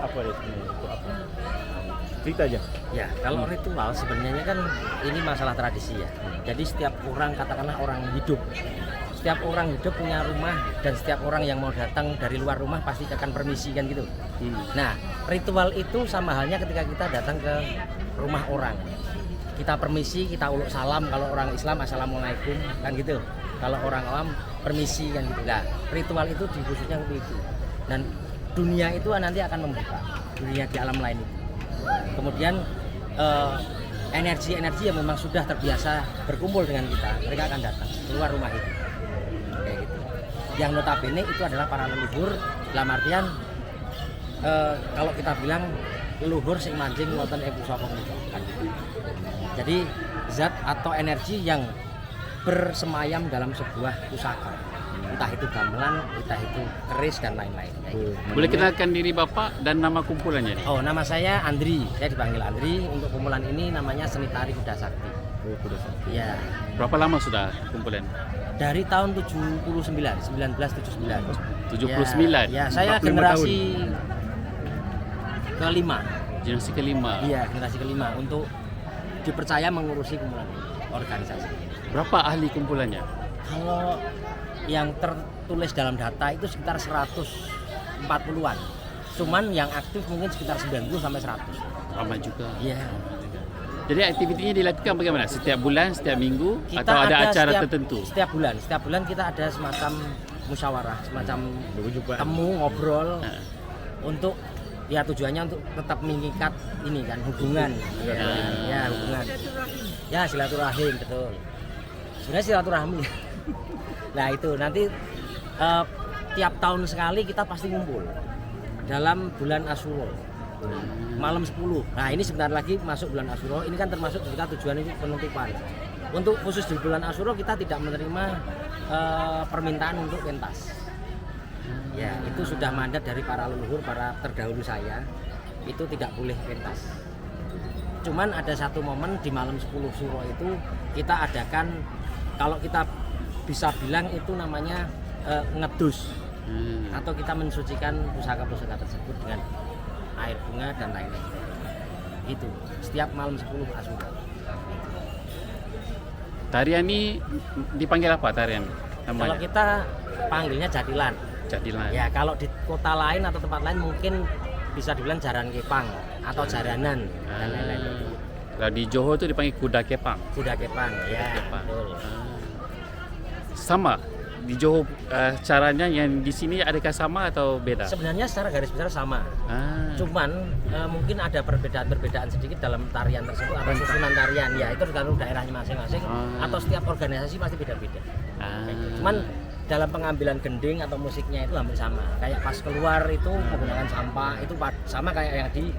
apa dia sebenarnya? Untuk apa? Cerita aja. Ya, kalau ritual sebenarnya kan ini masalah tradisi ya. Jadi setiap orang, katakanlah orang hidup, setiap orang hidup punya rumah dan setiap orang yang mau datang dari luar rumah pasti akan permisi kan gitu. Nah, ritual itu sama halnya ketika kita datang ke rumah orang. Kita permisi, kita uluk salam. Kalau orang Islam assalamualaikum kan gitu. Kalau orang awam permisi kan gitu. Nah, ritual itu di khususnya seperti itu. Dan dunia itu nanti akan membuka dunia di alam lain itu. Kemudian energi-energi yang memang sudah terbiasa berkumpul dengan kita, mereka akan datang keluar rumah itu. Kayak gitu. Yang notabene itu adalah para leluhur, dalam artian kalau kita bilang leluhur sing mancing wonten ing pusaka punika kan gitu. Jadi zat atau energi yang bersemayam dalam sebuah pusaka, entah itu gamelan, entah itu keris dan lain-lain. Boleh kenalkan diri Bapak dan nama kumpulannya nih? Oh, nama saya Andri, saya dipanggil Andri. Untuk kumpulan ini namanya Seni Tari Kuda Sakti. Oh, Kuda Sakti. Ya, Berapa lama sudah kumpulan? dari tahun 1979. 79? Ya, saya 45 generasi kelima. Generasi kelima. Iya, generasi kelima untuk dipercaya mengurusi kumpulan ini, organisasi. Berapa ahli kumpulannya? Kalau yang tertulis dalam data itu sekitar 140-an. Cuman yang aktif mungkin sekitar 90 sampai 100. Lama juga. Iya. Jadi aktivitinya dilakukan bagaimana? Setiap bulan, setiap minggu, atau ada acara tertentu? Setiap bulan kita ada semacam musyawarah, semacam Berjumpa. temu ngobrol untuk ya tujuannya untuk tetap mengikat ini kan hubungan. Ya, hubungan. Ya, silaturahim betul. Sebenarnya silaturahmi. Nah, itu nanti tiap tahun sekali kita pasti ngumpul dalam bulan Asyura. Malam 10. Nah, ini sebentar lagi masuk bulan Asyura. Ini kan termasuk kita tujuan ini penutupan. Untuk khusus di bulan Asyura kita tidak menerima permintaan untuk pentas. Ya, itu sudah mandat dari para leluhur, para terdahulu saya. Itu tidak boleh pentas. Cuman ada satu momen di malam 10 Syuro itu kita adakan, kalau kita bisa bilang itu namanya ngedus. Atau kita mensucikan pusaka-pusaka tersebut dengan air bunga dan lain-lain. Itu setiap malam 10 Asyura. Tarian ini dipanggil apa tarian? Kalau Namanya? kita panggilnya jadilan. Jadilan. Ya, kalau di kota lain atau tempat lain mungkin bisa dibilang jaran kepang atau jaranan dan lain-lain. Kalau di Johor itu dipanggil kuda kepang. Kuda kepang, ya. Kepang. Betul. Sama di Johor caranya yang di sini adakah sama atau beda? Sebenarnya secara garis besar sama. Cuman mungkin ada perbedaan sedikit dalam tarian tersebut atau susunan tarian, ya itu tergantung daerahnya masing-masing atau setiap organisasi pasti beda-beda. Cuman dalam pengambilan gending atau musiknya itu hampir sama. Kayak pas keluar itu menggunakan sampah itu sama kayak yang di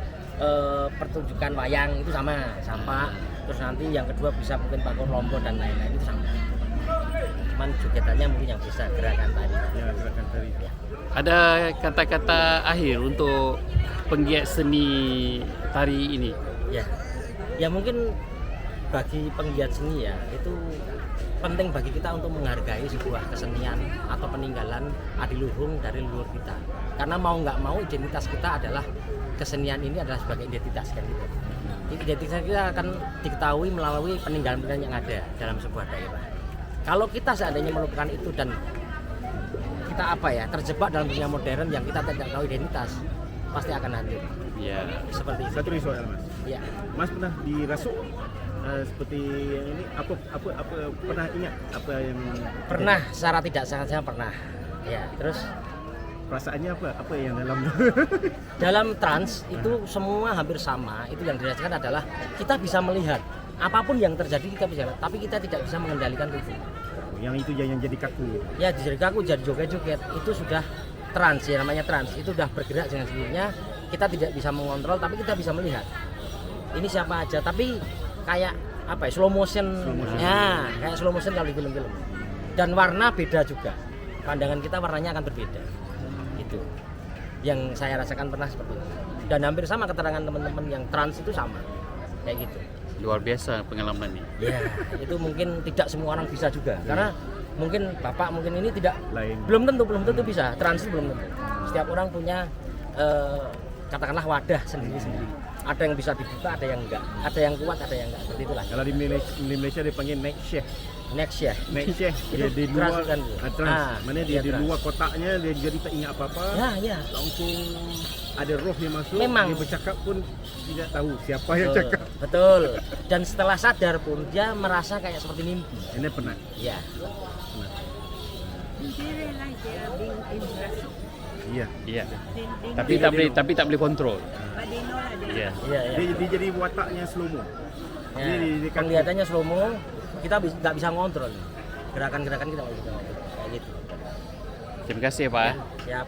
pertunjukan wayang itu sama sampah. Terus nanti yang kedua bisa mungkin pakai lombok dan lain-lain itu sama. Cuman jogetannya mungkin yang bisa gerakan tari. Ya, gerakan tari. Ya. Ada kata-kata akhir untuk penggiat seni tari ini? Ya mungkin bagi penggiat seni ya itu penting bagi kita untuk menghargai sebuah kesenian atau peninggalan adiluhung dari leluhur kita. Karena mau nggak mau identitas kita adalah kesenian ini adalah sebagai identitas kan gitu. Identitas kita akan diketahui melalui peninggalan-peninggalan yang ada dalam sebuah daerah. Kalau kita seandainya melupakan itu dan kita terjebak dalam dunia modern yang kita tidak tahu identitas, pasti akan hancur. Ya. Seperti itu. Satu soal Mas. Ya. Mas pernah dirasuk seperti yang ini? Apa pernah ingat apa yang Pernah, secara tidak sengaja pernah. Ya, terus perasaannya apa yang dalam trans itu semua hampir sama. Itu yang dirasakan adalah kita bisa melihat apapun yang terjadi kita bisa lihat, tapi kita tidak bisa mengendalikan tubuh. yang itu yang jadi kaku? Ya, jadi kaku, jadi joget-joget itu sudah trans ya, namanya trans. Itu sudah bergerak dengan sendirinya. Kita tidak bisa mengontrol, tapi kita bisa melihat. Ini siapa aja, tapi kayak slow motion. Ya, kayak slow motion kalau di film-film. Dan warna beda juga. Pandangan kita warnanya akan berbeda. Itu yang saya rasakan pernah seperti itu. Dan hampir sama keterangan teman-teman yang trans itu sama. Kayak gitu. Luar biasa pengalaman ini. Ya, itu mungkin tidak semua orang bisa juga. Karena mungkin Bapak mungkin ini tidak Lain. belum tentu bisa. Trans itu belum tentu. Setiap orang punya katakanlah wadah sendiri-sendiri. Ada yang bisa dibuka, ada yang enggak. Ada yang kuat, ada yang enggak. Seperti itulah. Kalau di Malaysia dipanggil neck chef. Next ya. Neck chef dia Itu di luar trans kan? mana dia iya, di trans. luar kotaknya dia jadi tak ingat apa-apa. Ya. Langsung ada roh yang masuk. Memang. Dia bercakap pun tidak tahu siapa yang Betul, cakap. betul. Dan setelah sadar pun dia merasa kayak seperti mimpi. Ini penat. Ya. Iya. Iya. Tapi tak boleh kontrol. Iya. Iya, iya. Dia jadi wataknya slow mo. Ya, Dia kaku. penglihatannya slow mo, kita nggak bisa ngontrol. Gerakan-gerakan kita nggak bisa ngontrol. Kayak gitu. Terima kasih ya, Pak. Siap.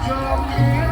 Jom